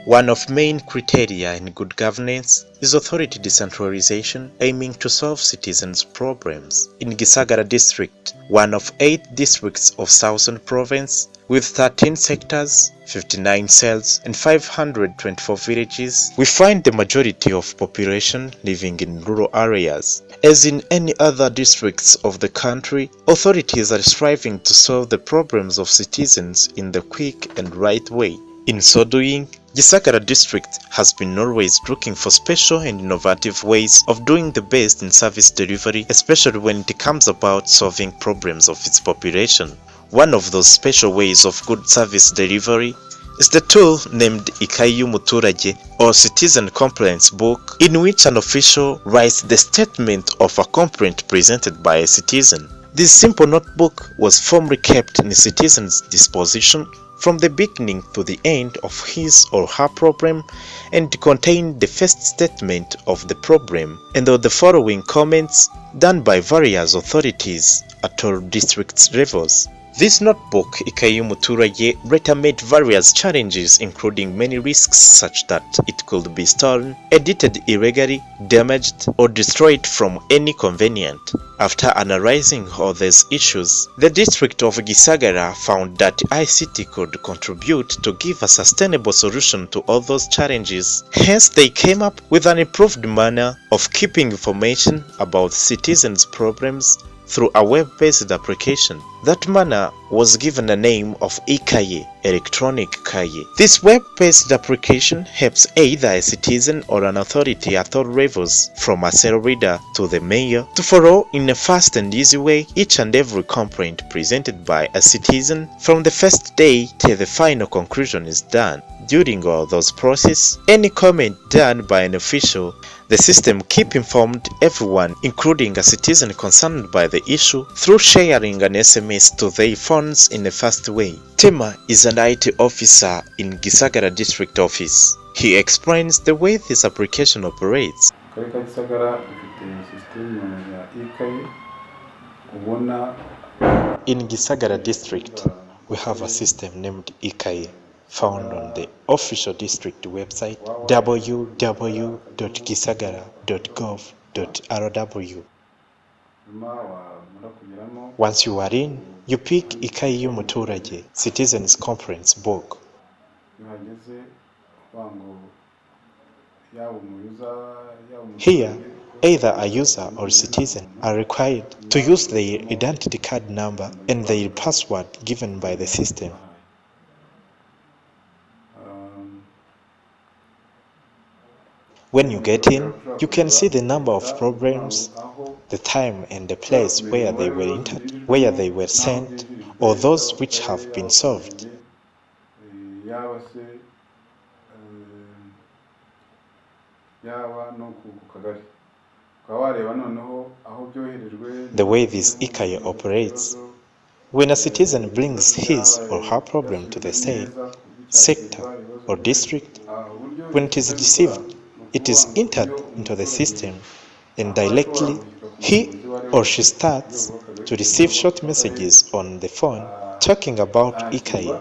One of main criteria in good governance is authority decentralization, aiming to solve citizens' problems. In Gisagara district, one of 8 districts of Southern Province, with 13 sectors, 59 cells, and 524 villages, we find the majority of population living in rural areas. As in any other districts of the country, authorities are striving to solve the problems of citizens in the quick and right way. In so doing, Gisagara district has been always looking for special and innovative ways of doing the best in service delivery, especially when it comes about solving problems of its population. One of those special ways of good service delivery is the tool named E-Kaye Muturage, or Citizen Complaints Book, in which an official writes the statement of a complaint presented by a citizen. This simple notebook was formally kept in a citizen's disposition from the beginning to the end of his or her problem, and contained the first statement of the problem and the following comments done by various authorities at all district levels. This notebook, E-Kaye Muturage, later met various challenges, including many risks such that it could be stolen, edited illegally, damaged, or destroyed from any convenient. After analyzing all these issues, the district of Gisagara found that ICT could contribute to give a sustainable solution to all those challenges. Hence, they came up with an improved manner of keeping information about citizens' problems through a web-based application. That manner was given a name of E-Kaye, Electronic Kaye. This web-based application helps either a citizen or an authority at all levels, from a cell reader to the mayor, to follow in a fast and easy way each and every complaint presented by a citizen from the first day till the final conclusion is done. During all those processes, any comment done by an official, the system keep informed everyone, including a citizen concerned by the issue, through sharing an SMS to their phones in a fast way. Tema is an IT officer in Gisagara district office. He explains the way this application operates. In Gisagara district, we have a system named E-Kaye, found on the official district website www.gisagara.gov.rw. Once you are in, you pick E-Kaye Muturage, Citizens Complaints Book. Here, either a user or citizen are required to use their identity card number and their password given by the system. When you get in, you can see the number of problems, the time and the place where they were entered, where they were sent, or those which have been solved. The way this E-Kaye operates, when a citizen brings his or her problem to the cell, sector, or district, when it is received, it is entered into the system, and directly he or she starts to receive short messages on the phone talking about E-Kaye.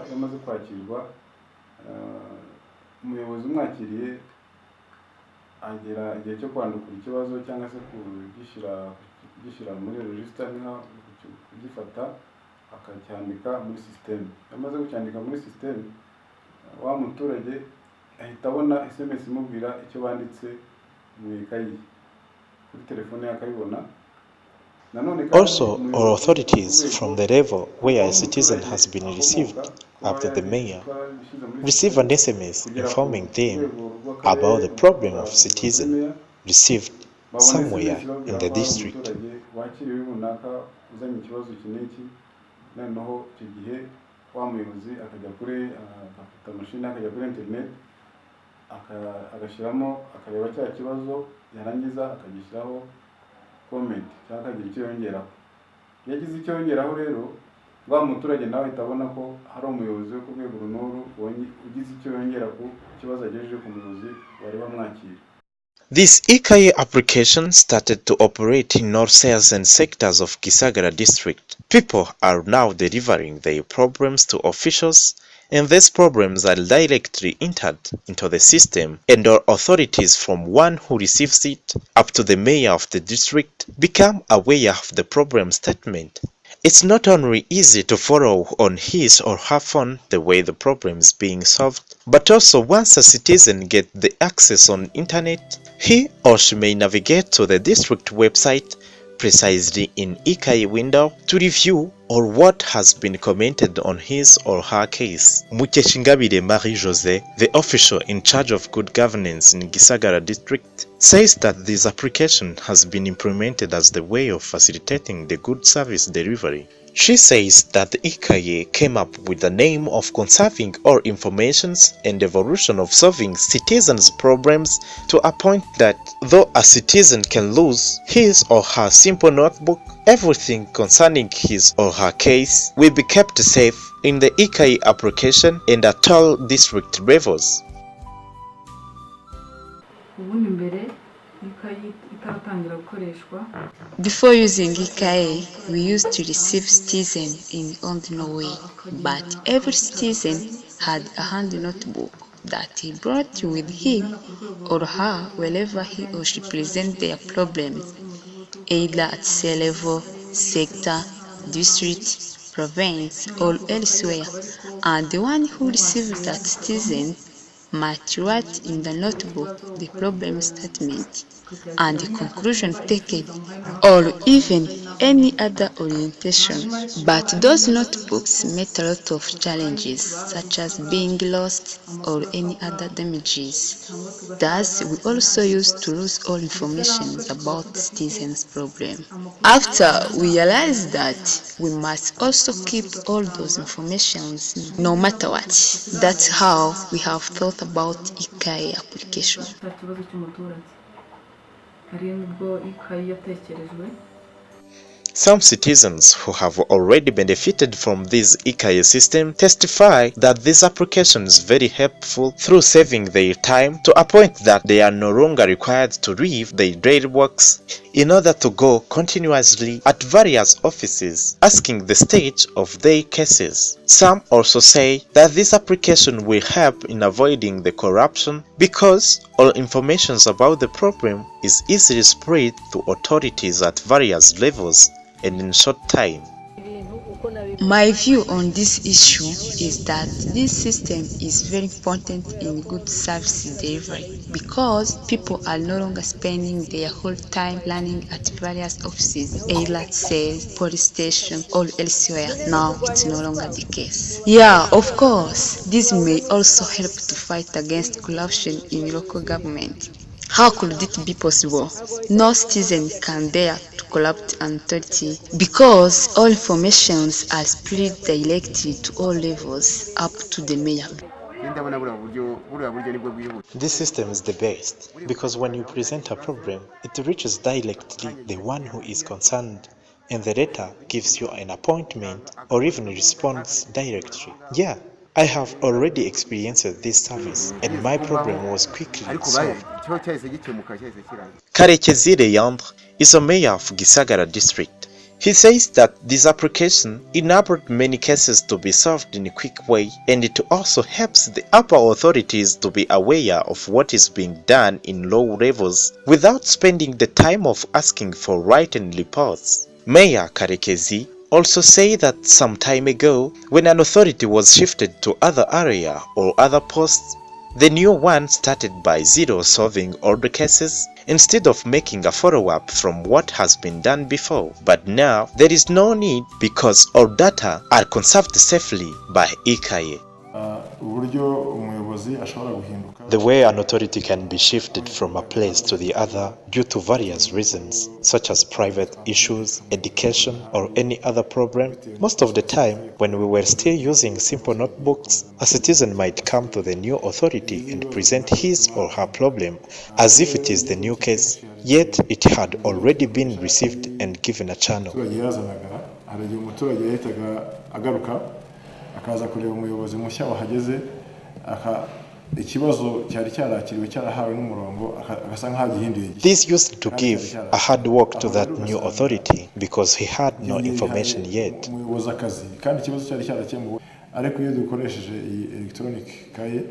Also, all authorities from the level where a citizen has been received up to the mayor receive an SMS informing them about the problem of citizen received somewhere in the district. This E-Kaye application started to operate in all cells and sectors of Gisagara district. People are now delivering their problems to officials and these problems are directly entered into the system, and all authorities from one who receives it up to the mayor of the district become aware of the problem statement. It's not only easy to follow on his or her phone the way the problem is being solved, but also once a citizen gets the access on internet, he or she may navigate to the district website precisely in E-Kaye window to review or what has been commented on his or her case. Mukeshingabire Marie-José, the official in charge of good governance in Gisagara district, says that this application has been implemented as the way of facilitating the good service delivery. She says that the E-Kaye came up with the name of conserving all informations and evolution of solving citizens' problems to a point that though a citizen can lose his or her simple notebook, everything concerning his or her case will be kept safe in the E-Kaye application and at all district levels. Before using E-Kaye, we used to receive citizens in ordinary way, but every citizen had a hand notebook that he brought with him or her wherever he or she present their problems, either at cell level, sector, district, province, or elsewhere, and the one who received that citizen might write in the notebook the problem statement and the conclusion taken, or even any other orientation. But those notebooks met a lot of challenges, such as being lost or any other damages. Thus, we also used to lose all information about citizens' problem. After we realized that we must also keep all those informations no matter what. That's how we have thought about E-Kaye application. Some citizens who have already benefited from this E-Kaye system testify that this application is very helpful through saving their time to a point that they are no longer required to leave their daily works in order to go continuously at various offices asking the stage of their cases. Some also say that this application will help in avoiding the corruption because all information about the problem is easily spread to authorities at various levels and in short time. My view on this issue is that this system is very important in good service delivery because people are no longer spending their whole time planning at various offices, either sales, police station, or elsewhere. Now it's no longer the case. Yeah, of course, this may also help to fight against corruption in local government. How could it be possible? No citizen can dare to corrupt an authority because all informations are spread directly to all levels up to the mayor. This system is the best because when you present a problem, it reaches directly the one who is concerned and the letter gives you an appointment or even responds directly. Yeah, I have already experienced this service and my problem was quickly solved. Karekezi Leandre is a mayor of Gisagara district. He says that this application enabled many cases to be solved in a quick way and it also helps the upper authorities to be aware of what is being done in low levels without spending the time of asking for written reports. Mayor Karekezi also say that some time ago, when an authority was shifted to other area or other posts, the new one started by zero solving all the cases instead of making a follow-up from what has been done before. But now, there is no need because all data are conserved safely by E-Kaye. The way an authority can be shifted from a place to the other due to various reasons, such as private issues, education, or any other problem. Most of the time, when we were still using simple notebooks, a citizen might come to the new authority and present his or her problem as if it is the new case, yet it had already been received and given a channel. akaza kureba umuyobozi mushya wahageze ikibazo cyari cyarakiriwe cyarahawe n'umurongo agasa nkagihinduye. This used to give a hard work to that new authority because he had no information yet. Umuyobozi akazi kandi ikibazo cyari cyarakemuwe ariko iyo dukoresheje iyi electronic kaye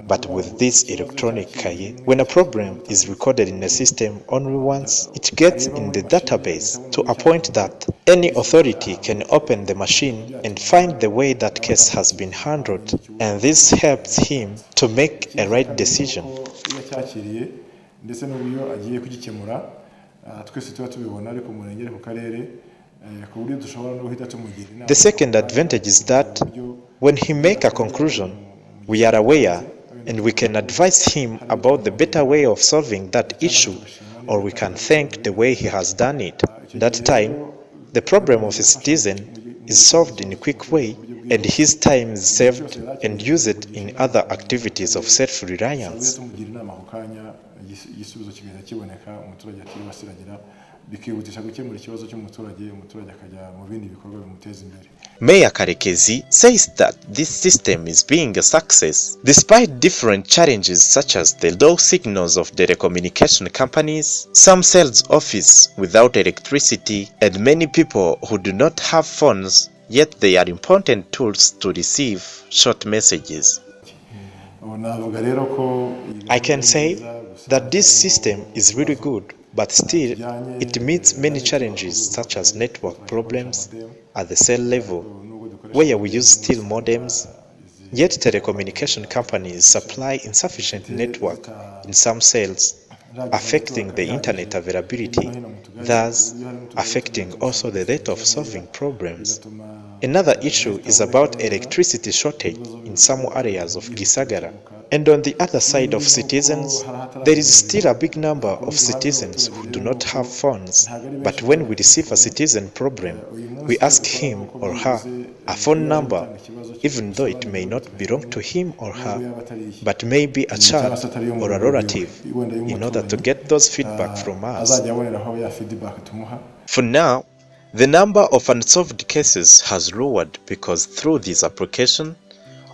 But with this electronic Kaye, when a problem is recorded in a system only once, it gets in the database to a point that any authority can open the machine and find the way that case has been handled, and this helps him to make a right decision. iyo cyakiriye ndetse n'uburyo agiye kugikemura twese tuba tubibona ariko mu murenge ku karere ku buryo dushobora no guhita tumugira inama. The second advantage is that when he make a conclusion, we are aware and we can advise him about the better way of solving that issue, or we can thank the way he has done it. That time, the problem of a citizen is solved in a quick way, and his time is saved and used in other activities of self-reliance. tumugira inama ako kanya igisubizo kigenda kiboneka umuturage atiriwe asiragira bikihutisha gukemura ikibazo cy'umuturage akajya mu bindi bikorwa bimuteza imbere. Mayor Karekezi says that this system is being a success despite different challenges such as the low signals of telecommunication companies, some sales office without electricity, and many people who do not have phones, yet they are important tools to receive short messages. I can say that this system is really good, but still it meets many challenges such as network problems at the cell level, where we use still modems, yet telecommunication companies supply insufficient network in some cells, affecting the internet availability, thus affecting also the rate of solving problems. Another issue is about electricity shortage in some areas of Gisagara. And on the other side of citizens, there is still a big number of citizens who do not have phones. But when we receive a citizen problem, we ask him or her a phone number, even though it may not belong to him or her, but may be a child or a relative, in order to get those feedback from us. For now, the number of unsolved cases has lowered because through this application,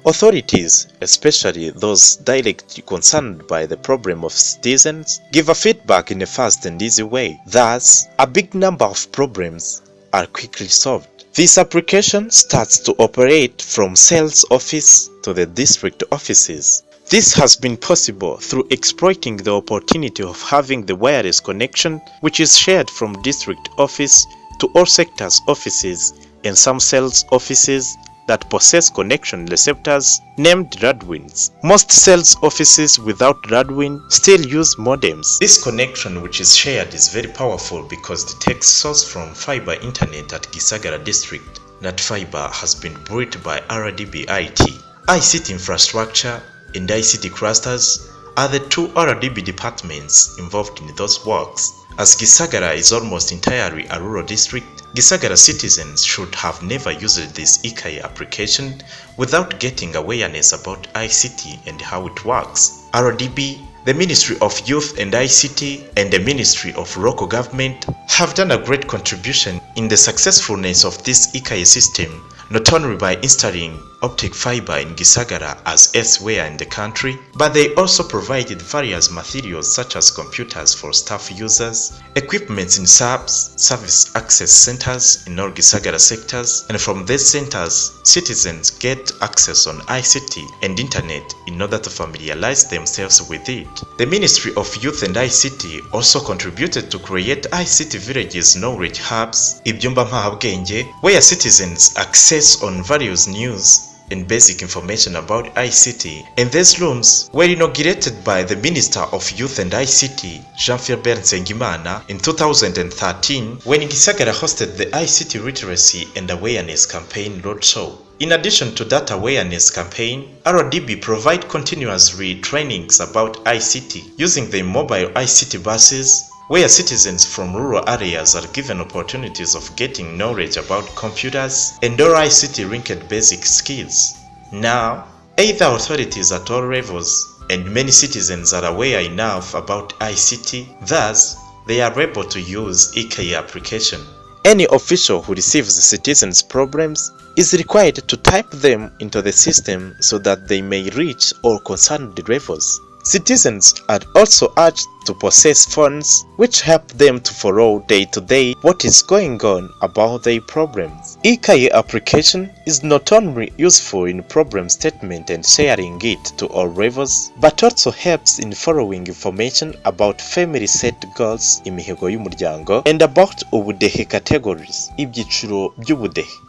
authorities, especially those directly concerned by the problem of citizens, give a feedback in a fast and easy way. Thus, a big number of problems are quickly solved. This application starts to operate from sales office to the district offices. This has been possible through exploiting the opportunity of having the wireless connection, which is shared from district office to all sectors offices and some sales offices that possess connection receptors named Radwins. Most sales offices without Radwin still use modems. This connection which is shared is very powerful because the takes source from fiber internet at Gisagara district. That fiber has been built by RDB IT. ICT infrastructure and ICT clusters are the two RDB departments involved in those works. As Gisagara is almost entirely a rural district, Gisagara citizens should have never used this E-Kaye application without getting awareness about ICT and how it works. RDB, the Ministry of Youth and ICT, and the Ministry of Local Government have done a great contribution in the successfulness of this E-Kaye system, not only by installing optic fiber in Gisagara as elsewhere in the country, but they also provided various materials such as computers for staff users, equipments in subs, service access centers in all Gisagara sectors, and from these centers, citizens get access on ICT and internet in order to familiarize themselves with it. The Ministry of Youth and ICT also contributed to create ICT villages knowledge hubs, ibyumba mpahabwenge, where citizens access on various news and basic information about ICT, and these rooms were inaugurated by the Minister of Youth and ICT, Jean-Philbert Nsengimana, in 2013 when Gisagara hosted the ICT Literacy and Awareness Campaign Roadshow. In addition to that awareness campaign, RDB provide continuously trainings about ICT using the mobile ICT buses, where citizens from rural areas are given opportunities of getting knowledge about computers and all ICT-linked basic skills. Now, either authorities at all levels and many citizens are aware enough about ICT, thus they are able to use E-Kaye application. Any official who receives citizens' problems is required to type them into the system so that they may reach all concerned levels. Citizens are also urged to possess phones which help them to follow day to day what is going on about their problems. E-Kaye application is not only useful in problem statement and sharing it to all levels, but also helps in following information about family set goals, imihigo y'umuryango, and about ubudehe categories, ibyiciro by'ubudehe.